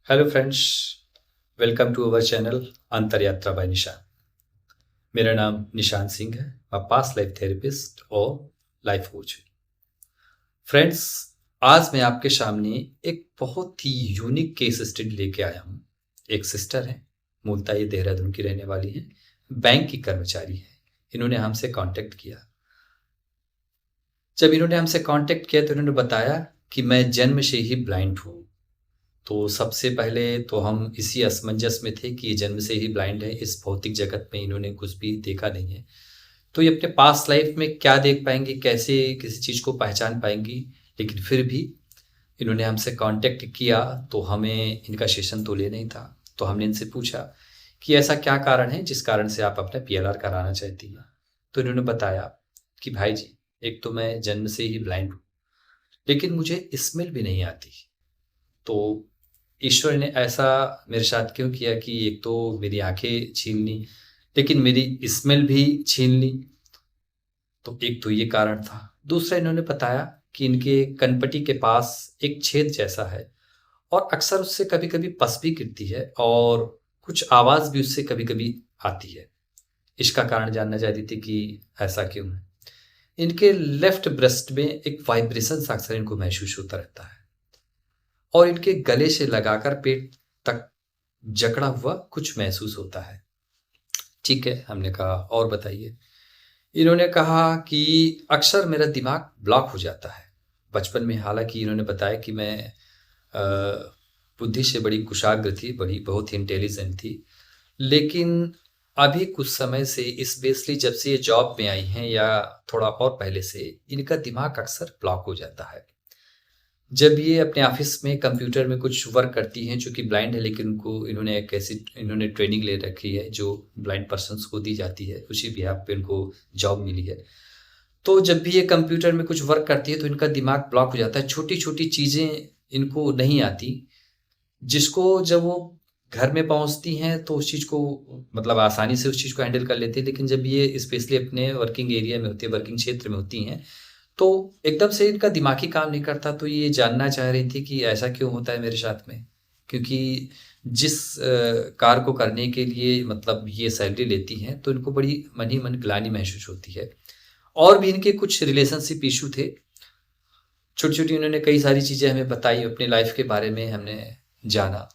Hello friends, welcome to our channel Antar Yatra bye निशान। मेरा नाम निशान सिंह है। मैं पास्ट लाइफ थेरेपिस्ट और लाइफ कोच हूँ। फ्रेंड्स, आज मैं आपके सामने एक बहुत ही यूनिक केस स्टडी लेके आया हूँ। एक सिस्टर है, मूलतः ये देहरादून की रहने वाली है, बैंक की कर्मचारी है। इन्होंने हमसे कांटेक्ट किया। जब इन्होंने हमसे कांटेक्ट किया तो इन्होंने बताया कि मैं जन्म से ही ब्लाइंड हूँ। तो सबसे पहले तो हम इसी असमंजस में थे कि ये जन्म से ही ब्लाइंड है, इस भौतिक जगत में इन्होंने कुछ भी देखा नहीं है। तो ये अपने पास्ट लाइफ में क्या देख पाएंगी, कैसे किसी चीज़ को पहचान पाएंगी। लेकिन फिर भी इन्होंने हमसे कांटेक्ट किया तो हमें इनका सेशन तो लेना ही था। तो हमने इनसे पूछा कि ऐसा क्या कारण है जिस कारण से आप अपना पीएलआर कराना चाहती हैं। तो इन्होंने बताया कि भाई जी, एक तो मैं जन्म से ही ब्लाइंड हूँ, लेकिन मुझे स्मेल भी नहीं आती। तो ईश्वर ने ऐसा मेरे साथ क्यों किया कि एक तो मेरी आंखें छीन ली, लेकिन मेरी स्मेल भी छीन ली। तो एक तो ये कारण था। दूसरा, इन्होंने बताया कि इनके कनपटी के पास एक छेद जैसा है और अक्सर उससे कभी कभी पस भी गिरती है और कुछ आवाज़ भी उससे कभी कभी आती है। इसका कारण जानना चाहती थी कि ऐसा क्यों है। इनके लेफ्ट ब्रेस्ट में एक वाइब्रेशन सा अक्सर इनको महसूस होता रहता है और इनके गले से लगाकर पेट तक जकड़ा हुआ कुछ महसूस होता है। ठीक है, हमने कहा और बताइए। इन्होंने कहा कि अक्सर मेरा दिमाग ब्लॉक हो जाता है। बचपन में हालांकि इन्होंने बताया कि मैं बुद्धि से बड़ी कुशाग्र थी, बड़ी बहुत ही इंटेलिजेंट थी। लेकिन अभी कुछ समय से, स्पेशली जब से ये जॉब में आई हैं या थोड़ा और पहले से, इनका दिमाग अक्सर ब्लॉक हो जाता है। जब ये अपने ऑफिस में कंप्यूटर में कुछ वर्क करती हैं, चूँकि ब्लाइंड है लेकिन उनको इन्होंने ट्रेनिंग ले रखी है जो ब्लाइंड पर्सन्स को दी जाती है, उसी बिहाफ पे उनको जॉब मिली है। तो जब भी ये कंप्यूटर में कुछ वर्क करती है तो इनका दिमाग ब्लॉक हो जाता है, छोटी-छोटी चीज़ें इनको नहीं आती, जिसको जब वो घर में पहुँचती हैं तो उस चीज़ को मतलब आसानी से उस चीज़ को हैंडल कर लेती हैं। लेकिन जब ये स्पेशली अपने वर्किंग एरिया में होती है, वर्किंग क्षेत्र में होती हैं, तो एकदम से इनका दिमाग ही काम नहीं करता। तो ये जानना चाह रही थी कि ऐसा क्यों होता है मेरे साथ में? क्योंकि जिस कार्य को करने के लिए मतलब ये सैलरी लेती हैं, तो इनको बड़ी मन ही मन ग्लानि महसूस होती है। और भी इनके कुछ रिलेशनशिप इश्यू थे। छोटी-छोटी उन्होंने कई सारी चीज़ें हमें बताई, अपनी लाइफ़ के बारे में हमने जाना।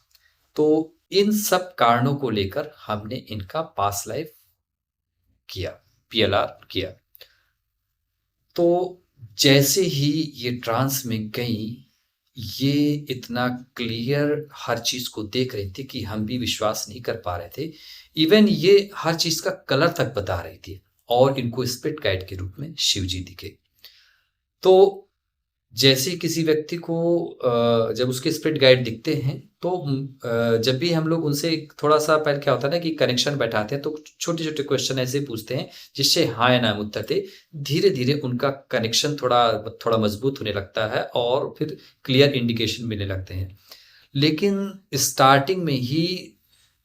तो इन सब कारणों को लेकर हमने इनका पास्ट लाइफ़ किया, पीएलआर किया। तो जैसे ही ये ट्रांस में गई, ये इतना क्लियर हर चीज़ को देख रही थी कि हम भी विश्वास नहीं कर पा रहे थे। इवन ये हर चीज़ का कलर तक बता रही थी और इनको स्पिरिट गाइड के रूप में शिव जी दिखे। तो जैसे ही किसी व्यक्ति को जब उसके स्पिरिट गाइड दिखते हैं तो जब भी हम लोग उनसे थोड़ा-सा पहले क्या होता है ना कि कनेक्शन बैठाते हैं, तो छोटे-छोटे क्वेश्चन ऐसे पूछते हैं जिससे हाँ या ना में उत्तर दें। धीरे-धीरे उनका कनेक्शन थोड़ा थोड़ा मजबूत होने लगता है और फिर क्लियर इंडिकेशन मिलने लगते हैं। लेकिन स्टार्टिंग में ही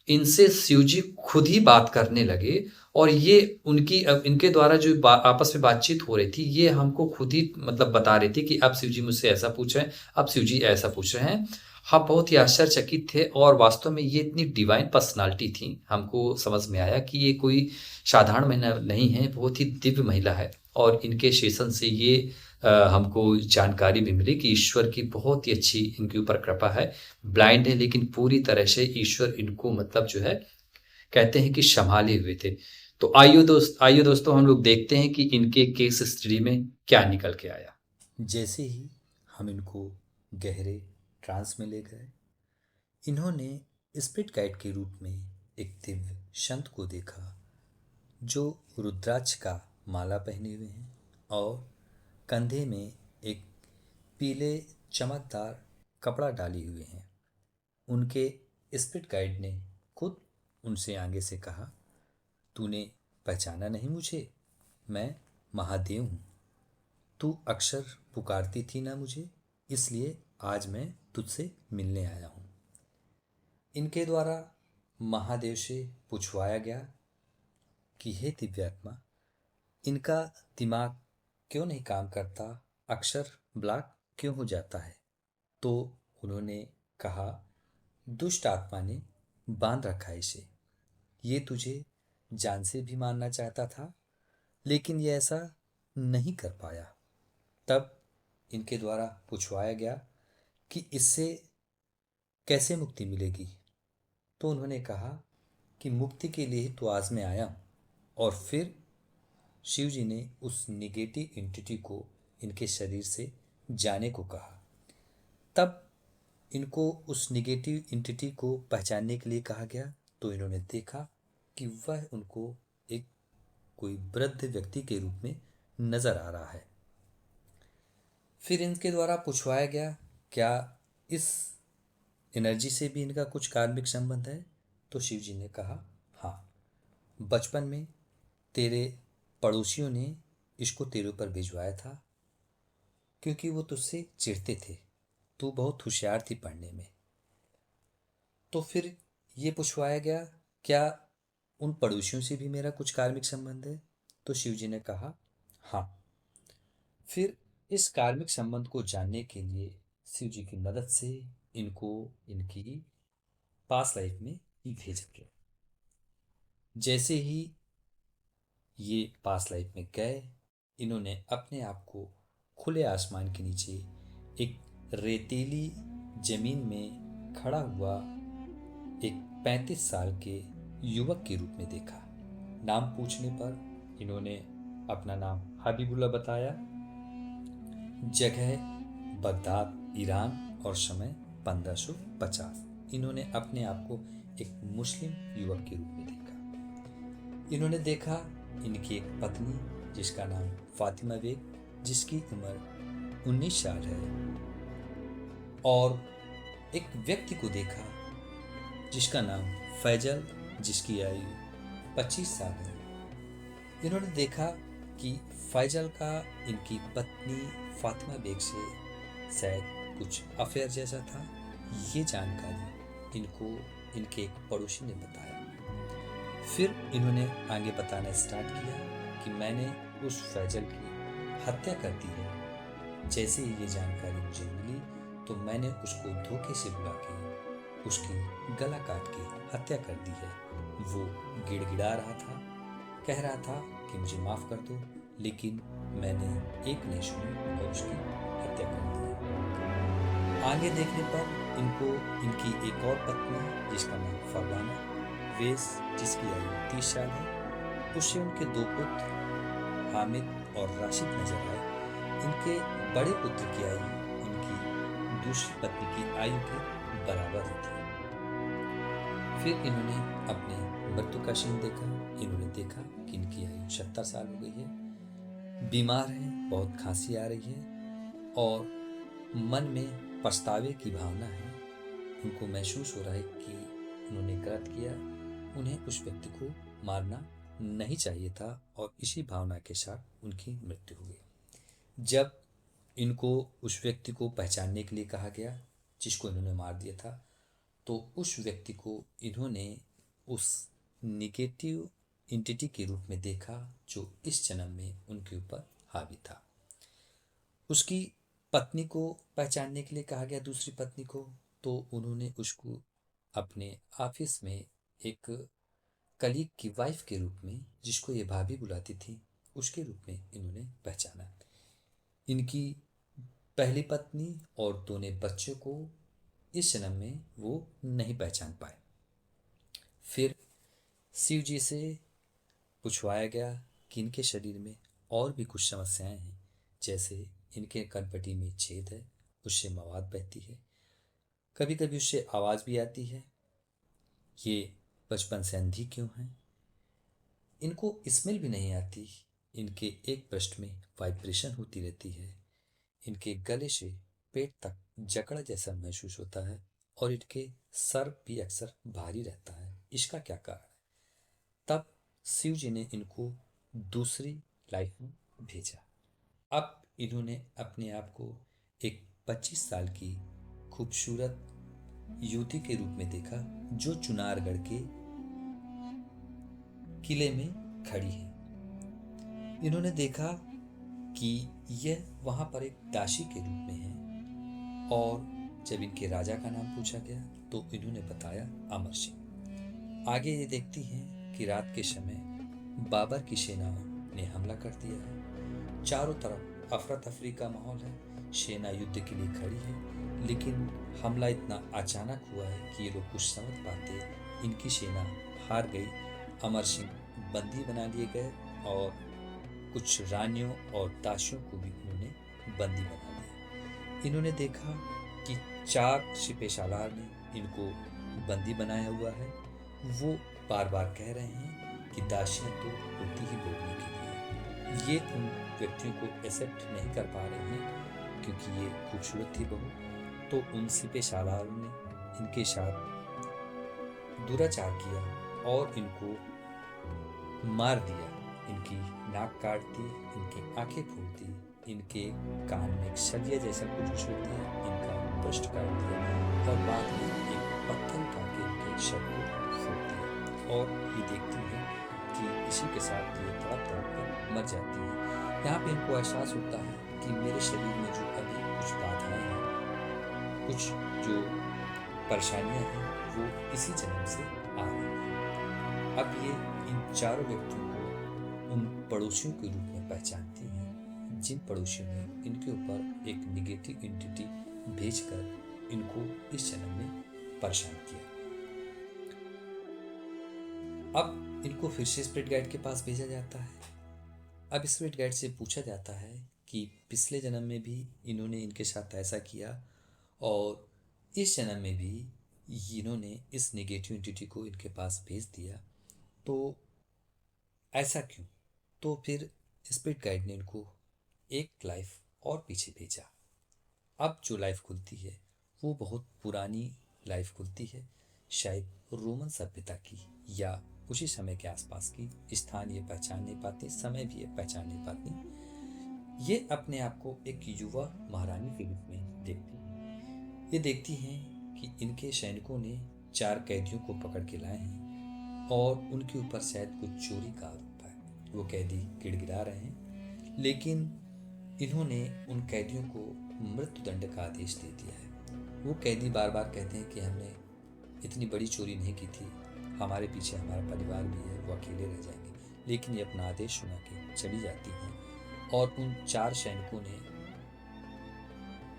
इनसे शिव जी खुद ही बात करने लगे और ये इनके द्वारा जो आपस में बातचीत हो रही थी, ये हमको खुद ही मतलब बता रही थी कि अब शिव जी मुझसे ऐसा पूछ रहे हैं, अब शिव जी ऐसा पूछ रहे हैं। हम बहुत ही आश्चर्यचकित थे और वास्तव में ये इतनी डिवाइन पर्सनालिटी थी, हमको समझ में आया कि ये कोई साधारण महिला नहीं है, बहुत ही दिव्य महिला है। और इनके सेशन से ये हमको जानकारी भी मिली कि ईश्वर की बहुत ही अच्छी इनके ऊपर कृपा है। ब्लाइंड है लेकिन पूरी तरह से ईश्वर इनको मतलब जो है कहते हैं कि संभाले हुए थे। तो आइए दोस्तों, हम लोग देखते हैं कि इनके केस स्टडी में क्या निकल के आया। जैसे ही हम इनको गहरे ट्रांस में ले गए, इन्होंने स्पिरिट गाइड के रूप में एक दिव्य संत को देखा जो रुद्राक्ष का माला पहने हुए हैं और कंधे में एक पीले चमकदार कपड़ा डाली हुए हैं। उनके स्पिरिट गाइड ने खुद उनसे आगे से कहा, तूने पहचाना नहीं मुझे? मैं महादेव हूँ। तू अक्सर पुकारती थी ना मुझे, इसलिए आज मैं तुझसे मिलने आया हूँ। इनके द्वारा महादेव से पूछवाया गया कि हे दिव्यात्मा, इनका दिमाग क्यों नहीं काम करता, अक्सर ब्लॉक क्यों हो जाता है? तो उन्होंने कहा, दुष्ट आत्मा ने बांध रखा है इसे। ये तुझे जान से भी मारना चाहता था, लेकिन ये ऐसा नहीं कर पाया। तब इनके द्वारा पूछवाया गया कि इससे कैसे मुक्ति मिलेगी। तो उन्होंने कहा कि मुक्ति के लिए तो आज मैं आया हूं। और फिर शिव जी ने उस निगेटिव एंटिटी को इनके शरीर से जाने को कहा। तब इनको उस निगेटिव एंटिटी को पहचानने के लिए कहा गया। तो इन्होंने देखा कि वह उनको एक कोई वृद्ध व्यक्ति के रूप में नजर आ रहा है। फिर इनके द्वारा पूछवाया गया, क्या इस एनर्जी से भी इनका कुछ कार्मिक संबंध है? तो शिव जी ने कहा, हाँ, बचपन में तेरे पड़ोसियों ने इसको तेरे ऊपर भिजवाया था, क्योंकि वो तुझसे चिढ़ते थे। तू बहुत होशियार थी पढ़ने में। तो फिर ये पूछवाया गया, क्या उन पड़ोसियों से भी मेरा कुछ कार्मिक संबंध है? तो शिव जी ने कहा, हाँ। फिर इस कार्मिक संबंध को जानने के लिए शिव जी की मदद से इनको इनकी पास्ट लाइफ में भेजा गया। जैसे ही ये पास्ट लाइफ में गए, इन्होंने अपने आप को खुले आसमान के नीचे एक रेतीली जमीन में खड़ा हुआ एक 35 साल के युवक के रूप में देखा। नाम पूछने पर इन्होंने अपना नाम हबीबुल्ला बताया, जगह बगदाद ईरान और समय 1550। इन्होंने अपने आप को एक मुस्लिम युवक के रूप में देखा। इन्होंने देखा इनकी एक पत्नी जिसका नाम फातिमा बेग, जिसकी उम्र 19 साल है, और एक व्यक्ति को देखा जिसका नाम फैजल, जिसकी आयु 25 साल है। इन्होंने देखा कि फैजल का इनकी पत्नी फातिमा बेग से शायद कुछ अफेयर जैसा था। ये जानकारी इनको इनके एक पड़ोसी ने बताया। फिर इन्होंने आगे बताना स्टार्ट किया कि मैंने उस फैजल की हत्या कर दी है। जैसे ही ये जानकारी मुझे मिली तो मैंने उसको धोखे से बुला के उसकी गला काट के हत्या कर दी है। वो गिड़गिड़ा रहा था, कह रहा था कि मुझे माफ़ कर दो, लेकिन मैंने एक नहीं सुनी और उसकी हत्या कर दी। आगे देखने पर इनको इनकी एक और पत्नी जिसका नाम फरवाना वेस, जिसकी आयु 30 साल है, उससे उनके 2 पुत्र हामिद और राशिद नजर आए। इनके बड़े पुत्र की आयु इनकी दूसरी पत्नी की आयु के बराबर होती है। फिर इन्होंने अपने मृत्यु का सीन देखा। इन्होंने देखा कि इनकी आयु 70 साल हो गई है, बीमार है, बहुत खांसी आ रही है और मन में पछतावे की भावना है। उनको महसूस हो रहा है कि उन्होंने गलत किया, उन्हें उस व्यक्ति को मारना नहीं चाहिए था, और इसी भावना के साथ उनकी मृत्यु हो गई। जब इनको उस व्यक्ति को पहचानने के लिए कहा गया जिसको इन्होंने मार दिया था, तो उस व्यक्ति को इन्होंने उस निगेटिव एंटिटी के रूप में देखा जो इस जन्म में उनके ऊपर हावी था। उसकी पत्नी को पहचानने के लिए कहा गया, दूसरी पत्नी को, तो उन्होंने उसको अपने ऑफिस में एक कलीग की वाइफ के रूप में, जिसको ये भाभी बुलाती थी, उसके रूप में इन्होंने पहचाना। इनकी पहली पत्नी और दोनों बच्चों को इस जन्म में वो नहीं पहचान पाए। फिर शिव जी से पूछवाया गया कि इनके शरीर में और भी कुछ समस्याएं हैं, जैसे इनके कनपटी में छेद है, उससे मवाद बहती है, कभी कभी उससे आवाज़ भी आती है। ये बचपन से अंधी क्यों हैं? इनको स्मेल भी नहीं आती। इनके एक पृष्ठ में वाइब्रेशन होती रहती है। इनके गले से पेट तक जकड़ा जैसा महसूस होता है और इनके सर भी अक्सर भारी रहता है। इसका क्या कारण है? तब शिव जी ने इनको दूसरी लाइफ में भेजा। अब इन्होंने अपने आप को एक 25 साल की खूबसूरत युवती के रूप में देखा जो चुनारगढ़ के किले में खड़ी है। इन्होंने देखा कि यह वहां पर एक दासी के रूप में है, और जब इनके राजा का नाम पूछा गया तो इन्होंने बताया अमर सिंह। आगे ये देखती हैं कि रात के समय बाबर की सेना ने हमला कर दिया है। चारों तरफ अफरा तफरी का माहौल है, सेना युद्ध के लिए खड़ी है, लेकिन हमला इतना अचानक हुआ है कि ये लोग कुछ समझ पाते इनकी सेना हार गई। अमर सिंह बंदी बना लिए गए और कुछ रानियों और दासियों को भी उन्होंने बंदी बना लिया। इन्होंने देखा कि 4 सिपह सालार ने इनको बंदी बनाया हुआ है। वो बार बार कह रहे हैं कि दासियां तो होती ही भोगने के लिए। ये उन व्यक्तियों को एक्सेप्ट नहीं कर पा रहे हैं क्योंकि ये खूबसूरत थी बहू। तो उन सिपह सालारों ने इनके साथ दुराचार किया और इनको मार दिया। इनकी नाक काट दी, इनकी आंखें फूट दी, इनके कान में एक सलिया जैसा कुछ छोड़ दिया, इनका पृष्ठ काट दिया और बाद में एक पत्थर उठा के इनके शव को फोड़ दिया। और ये देखती है कि इसी के साथ ये तड़प तड़प कर मर जाती है। यहाँ पे इनको एहसास होता है कि मेरे शरीर में जो अभी कुछ बाधाएं हैं, कुछ जो परेशानियां हैं, वो इसी जन्म से आ रही हैं। अब ये इन चारों व्यक्तियों को उन पड़ोसियों के रूप में पहचानती हैं जिन पड़ोसियों ने इनके ऊपर एक निगेटिव एंटिटी भेजकर इनको इस जन्म में परेशान किया। अब इनको फिर से स्पिरिट गाइड के पास भेजा जाता है। अब स्पिरिट गाइड से पूछा जाता है कि पिछले जन्म में भी इन्होंने इनके साथ ऐसा किया और इस जन्म में भी इन्होंने इस नेगेटिव एंटिटी को इनके पास भेज दिया, तो ऐसा क्यों? तो फिर स्पिरिट गाइड ने इनको एक लाइफ और पीछे भेजा। अब जो लाइफ खुलती है वो बहुत पुरानी लाइफ खुलती है, शायद रोमन सभ्यता की या उसी समय के आसपास की। स्थान ये पहचान नहीं पाती, समय भी ये पहचान नहीं पाती। ये अपने आप को एक युवा महारानी के रूप में देखती हैं। ये देखती हैं कि इनके सैनिकों ने 4 कैदियों को पकड़ के लाए हैं और उनके ऊपर शायद कुछ चोरी का आरोप है। वो कैदी गिड़गिड़ा रहे हैं, लेकिन इन्होंने उन कैदियों को मृत्युदंड का आदेश दे दिया है। वो कैदी बार बार कहते हैं कि हमने इतनी बड़ी चोरी नहीं की थी, हमारे पीछे हमारा परिवार भी है, वो अकेले रह जाएंगे। लेकिन ये अपना आदेश सुना के चली जाती हैं और उन 4 सैनिकों ने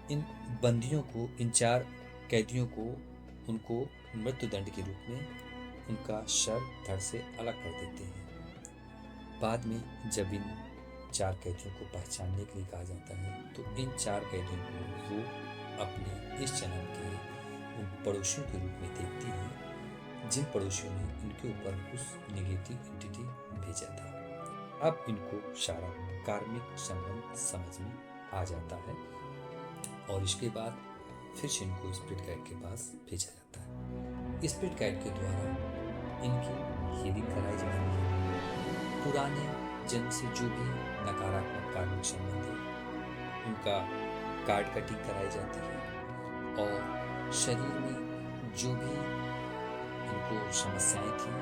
इन बंदियों को, इन 4 कैदियों को, उनको मृत्युदंड के रूप में उनका शर धड़ से अलग कर देते हैं। बाद में जब इन 4 कैदियों को पहचानने के लिए कहा जाता है तो इन 4 कैदियों को वो अपने इस जन्म के उन पड़ोसियों के रूप में देखती हैं जिन पड़ोसियों ने इनके ऊपर उस नेगेटिव एंटिटी भेजा था। अब इनको सारा कार्मिक संबंध समझ में आ जाता है और इसके बाद फिर से इनको स्पिरिट गाइड के पास भेजा जाता है। स्पिरिट गाइड के द्वारा इनकी हीलिंग कराई जाती है। पुराने जन्म से जो भी नकारात्मक कार्मिक संबंध है उनका कार्ड कटिंग कराई जाती है और शरीर में जो भी इनको समस्याएं थी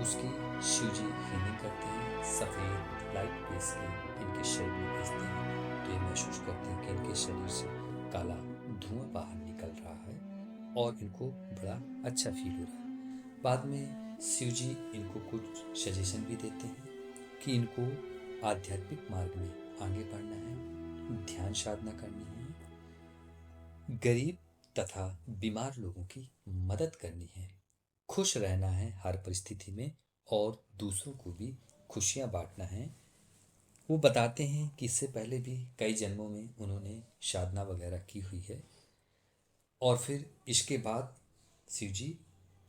उसकी शिवजी हीलिंग करते हैं। सफ़ेद लाइट बेस के इनके शरीर में भेजते हैं तो ये महसूस करते हैं कि इनके शरीर से काला धुआं बाहर निकल रहा है और इनको बड़ा अच्छा फील हो रहा है। बाद में शिवजी इनको कुछ सजेशन भी देते हैं कि इनको आध्यात्मिक मार्ग में आगे बढ़ना है, ध्यान साधना करनी है, गरीब तथा बीमार लोगों की मदद करनी है, खुश रहना है हर परिस्थिति में और दूसरों को भी खुशियां बांटना है। वो बताते हैं कि इससे पहले भी कई जन्मों में उन्होंने साधना वगैरह की हुई है और फिर इसके बाद शिवजी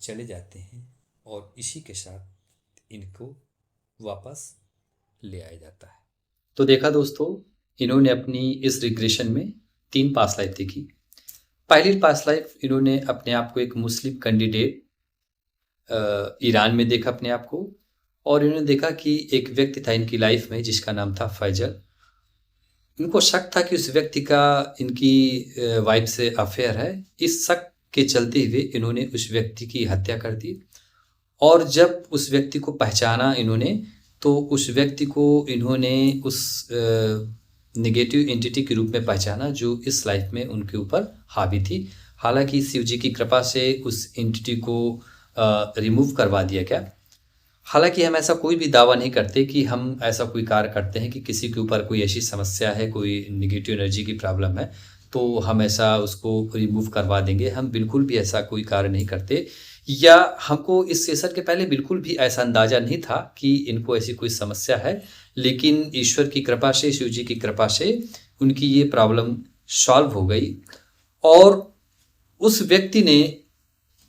चले जाते हैं और इसी के साथ इनको वापस ले आया जाता है। तो देखा दोस्तों, इन्होंने अपनी इस रिग्रेशन में 3 पास्ट लाइफ देखी। पहली पास्ट लाइफ इन्होंने अपने आप को एक मुस्लिम कैंडिडेट ईरान में देखा अपने आप को, और इन्होंने देखा कि एक व्यक्ति था इनकी लाइफ में जिसका नाम था फैजल। इनको शक था कि उस व्यक्ति का इनकी वाइफ से अफेयर है। इस शक के चलते हुए इन्होंने उस व्यक्ति की हत्या कर दी और जब उस व्यक्ति को पहचाना इन्होंने तो उस व्यक्ति को इन्होंने उस नेगेटिव एंटिटी के रूप में पहचाना जो इस लाइफ में उनके ऊपर हावी थी। हालांकि शिव जी की कृपा से उस एंटिटी को रिमूव करवा दिया गया। हालांकि हम ऐसा कोई भी दावा नहीं करते कि हम ऐसा कोई कार्य करते हैं कि किसी के ऊपर कोई ऐसी समस्या है, कोई नेगेटिव एनर्जी की प्रॉब्लम है तो हम ऐसा उसको रिमूव करवा देंगे। हम बिल्कुल भी ऐसा कोई कार्य नहीं करते, या हमको इस सेशन के पहले बिल्कुल भी ऐसा अंदाज़ा नहीं था कि इनको ऐसी कोई समस्या है। लेकिन ईश्वर की कृपा से, शिव जी की कृपा से उनकी ये प्रॉब्लम सॉल्व हो गई। और उस व्यक्ति ने,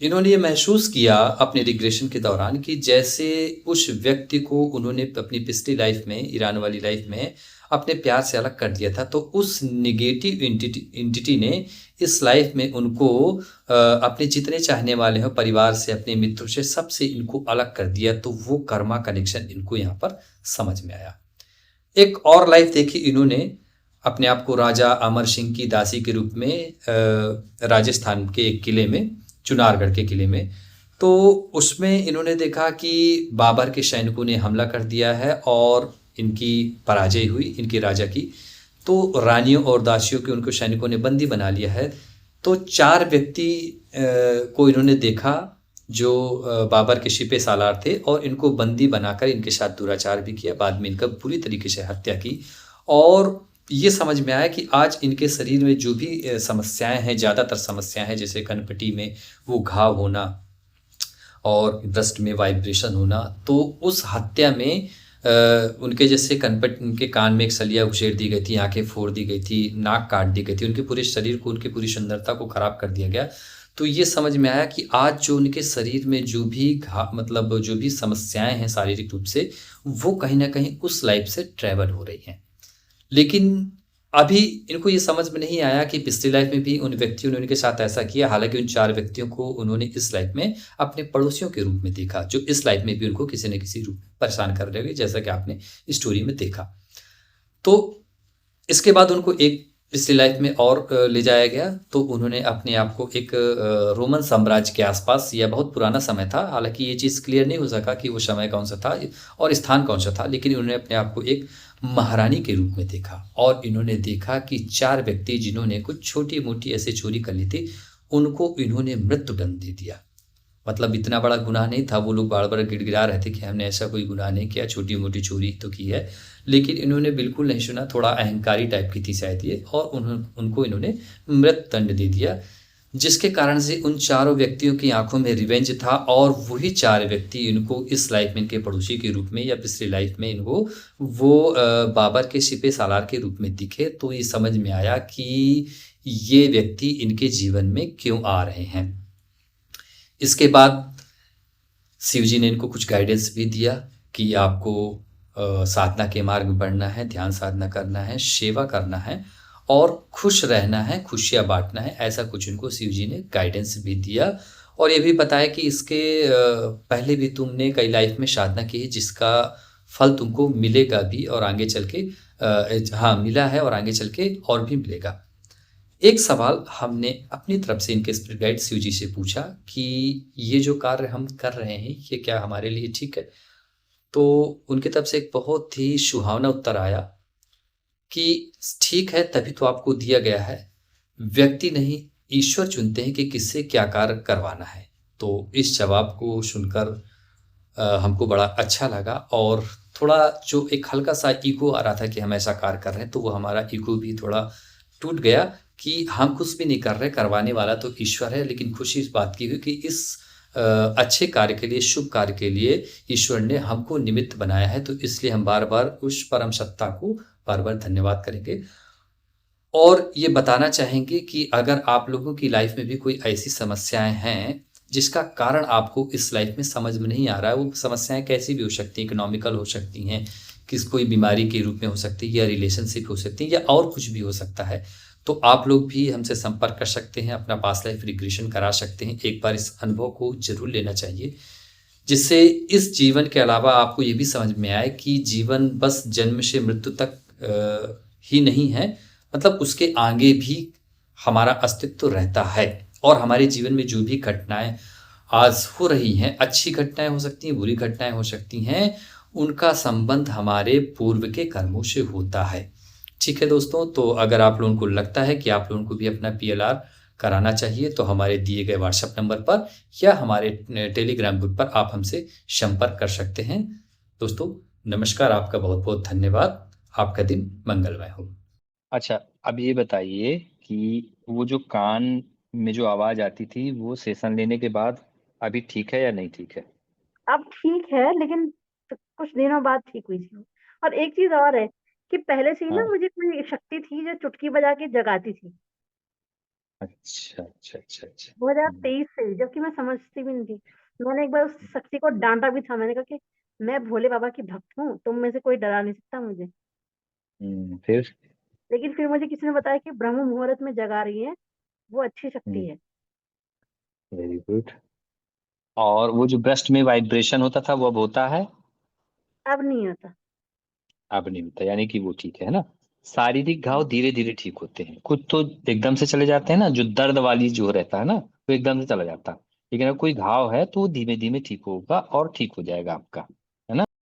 इन्होंने ये महसूस किया अपने रिग्रेशन के दौरान कि जैसे उस व्यक्ति को उन्होंने अपनी पिछली लाइफ में, ईरान वाली लाइफ में अपने प्यार से अलग कर दिया था, तो उस नेगेटिव एंटिटी ने इस लाइफ में उनको अपने जितने चाहने वाले हो, परिवार से, अपने मित्रों से, सबसे इनको अलग कर दिया। तो वो कर्मा कनेक्शन इनको यहाँ पर समझ में आया। एक और लाइफ देखी इन्होंने, अपने आप को राजा अमर सिंह की दासी के रूप में राजस्थान के एक किले में, चुनारगढ़ के किले में। तो उसमें इन्होंने देखा कि बाबर के सैनिकों ने हमला कर दिया है और इनकी पराजय हुई, इनके राजा की। तो रानियों और दासियों के उनको सैनिकों ने बंदी बना लिया है। तो 4 व्यक्ति को इन्होंने देखा जो बाबर के शिपे सालार थे, और इनको बंदी बनाकर इनके साथ दुराचार भी किया। बाद में इनका पूरी तरीके से हत्या की। और ये समझ में आया कि आज इनके शरीर में जो भी समस्याएं हैं, ज़्यादातर समस्याएं हैं, जैसे कनपटी में वो घाव होना और ब्रेस्ट में वाइब्रेशन होना, तो उस हत्या में उनके जैसे कनपट, उनके कान में एक सलिया उछेड़ दी गई थी, आंखें फोड़ दी गई थी, नाक काट दी गई थी, उनके पूरे शरीर को, उनकी पूरी सुंदरता को खराब कर दिया गया। तो ये समझ में आया कि आज जो उनके शरीर में जो भी मतलब जो भी समस्याएं हैं शारीरिक रूप से, वो कहीं ना कहीं उस लाइफ से ट्रैवल हो रही हैं। लेकिन अभी इनको ये समझ में नहीं आया कि पिछली लाइफ में भी उन व्यक्तियों ने उनके साथ ऐसा किया। हालांकि उन 4 व्यक्तियों को उन्होंने इस लाइफ में अपने पड़ोसियों के रूप में देखा, जो इस लाइफ में भी उनको किसी न किसी रूप में परेशान कर रहे हैं, जैसा कि आपने स्टोरी में देखा। तो इसके बाद उनको एक पिछली लाइफ में और ले जाया गया। तो उन्होंने अपने आप को एक रोमन साम्राज्य के आसपास, या बहुत पुराना समय था, हालांकि ये चीज़ क्लियर नहीं हो सका कि वो समय कौन सा था और स्थान कौन सा था, लेकिन उन्होंने अपने आप को एक महारानी के रूप में देखा। और इन्होंने देखा कि 4 व्यक्ति जिन्होंने कुछ छोटी मोटी ऐसे चोरी कर ली थी, उनको इन्होंने मृत्युदंड दे दिया। मतलब इतना बड़ा गुनाह नहीं था। वो लोग बार बार गिड़गिड़ा रहे थे कि हमने ऐसा कोई गुनाह नहीं किया, छोटी मोटी चोरी तो की है, लेकिन इन्होंने बिल्कुल नहीं सुना। थोड़ा अहंकारी टाइप की थी शायद ये, और उनको इन्होंने मृत्युदंड दे दिया, जिसके कारण से उन 4 व्यक्तियों की आंखों में रिवेंज था। और वही 4 व्यक्ति इनको इस लाइफ में इनके पड़ोसी के रूप में, या पिछली लाइफ में इनको वो बाबर के सिपे सालार के रूप में दिखे। तो ये समझ में आया कि ये व्यक्ति इनके जीवन में क्यों आ रहे हैं। इसके बाद शिव जी ने इनको कुछ गाइडेंस भी दिया कि आपको साधना के मार्ग में बढ़ना है, ध्यान साधना करना है, सेवा करना है और खुश रहना है, खुशियाँ बांटना है। ऐसा कुछ इनको शिव जी ने गाइडेंस भी दिया। और ये भी बताया कि इसके पहले भी तुमने कई लाइफ में साधना की है, जिसका फल तुमको मिलेगा भी, और आगे चल के मिला है और आगे चल के और भी मिलेगा। एक सवाल हमने अपनी तरफ से इनके स्पिरिट गाइड शिव जी से पूछा कि ये जो कार्य हम कर रहे हैं, ये क्या हमारे लिए ठीक है? तो उनकी तरफ से एक बहुत ही सुहावना उत्तर आया कि ठीक है, तभी तो आपको दिया गया है। व्यक्ति नहीं, ईश्वर चुनते हैं कि किससे क्या कार्य करवाना है। तो इस जवाब को सुनकर हमको बड़ा अच्छा लगा, और थोड़ा जो एक हल्का सा ईगो आ रहा था कि हम ऐसा कार्य कर रहे हैं, तो वो हमारा ईगो भी थोड़ा टूट गया कि हम कुछ भी नहीं कर रहे, करवाने वाला तो ईश्वर है। लेकिन खुशी इस बात की हुई कि इस अच्छे कार्य के लिए, शुभ कार्य के लिए ईश्वर ने हमको निमित्त बनाया है। तो इसलिए हम बार बार उस परम सत्ता को बार बार धन्यवाद करेंगे। और ये बताना चाहेंगे कि अगर आप लोगों की लाइफ में भी कोई ऐसी समस्याएं हैं जिसका कारण आपको इस लाइफ में समझ में नहीं आ रहा है, वो समस्याएं कैसी भी हो सकती हैं, इकोनॉमिकल हो सकती हैं, कोई बीमारी के रूप में हो सकती है, या रिलेशनशिप हो सकती है, या और कुछ भी हो सकता है, तो आप लोग भी हमसे संपर्क कर सकते हैं, अपना पास्ट लाइफ रिग्रेशन करा सकते हैं। एक बार इस अनुभव को जरूर लेना चाहिए, जिससे इस जीवन के अलावा आपको ये भी समझ में आए कि जीवन बस जन्म से मृत्यु तक ही नहीं है, मतलब उसके आगे भी हमारा अस्तित्व रहता है। और हमारे जीवन में जो भी घटनाएं आज हो रही हैं, अच्छी घटनाएं हो सकती हैं, बुरी घटनाएं हो सकती हैं, उनका संबंध हमारे पूर्व के कर्मों से होता है। ठीक है दोस्तों, तो अगर आप लोगों को लगता है कि आप लोगों को भी अपना PLR कराना चाहिए तो हमारे दिए गए व्हाट्सएप नंबर पर या हमारे टेलीग्राम ग्रुप पर आप हमसे संपर्क कर सकते हैं। दोस्तों, नमस्कार, आपका बहुत बहुत धन्यवाद। आपका दिन मंगलमय हो। अच्छा, अब ये बताइए कि वो जो कान में जो आवाज आती थी वो सेशन लेने के बाद अभी ठीक है या नहीं ठीक है? अब ठीक है, लेकिन कुछ दिनों बाद ठीक हुई थी। और एक चीज और है कि पहले से ही ना हाँ। मुझे कोई शक्ति थी जो चुटकी बजा के जगाती थी, अच्छा अच्छा अच्छा अच्छा। 2023 से, जबकि मैं समझती भी नहीं थी। मैंने एक बार उस शक्ति को डांटा भी था, मैंने कहा कि मैं भोले बाबा की भक्त हूँ, तुम में से कोई डरा नहीं सकता मुझे। फिर? लेकिन फिर मुझे किसी ने बताया कि ब्रह्म मुहूर्त में जगा रही है, वो अच्छी शक्ति है। Very good. और वो जो ब्रेस्ट में वाइब्रेशन होता था वो अब होता है? अब नहीं होता। अब नहीं होता, यानी कि वो ठीक है ना? शारीरिक घाव धीरे धीरे ठीक होते हैं, कुछ तो एकदम से चले जाते हैं ना, जो दर्द वाली जो रहता है ना वो एकदम से चला जाता है। लेकिन अगर कोई घाव है तो वो धीमे धीमे ठीक होगा और ठीक हो जाएगा आपका।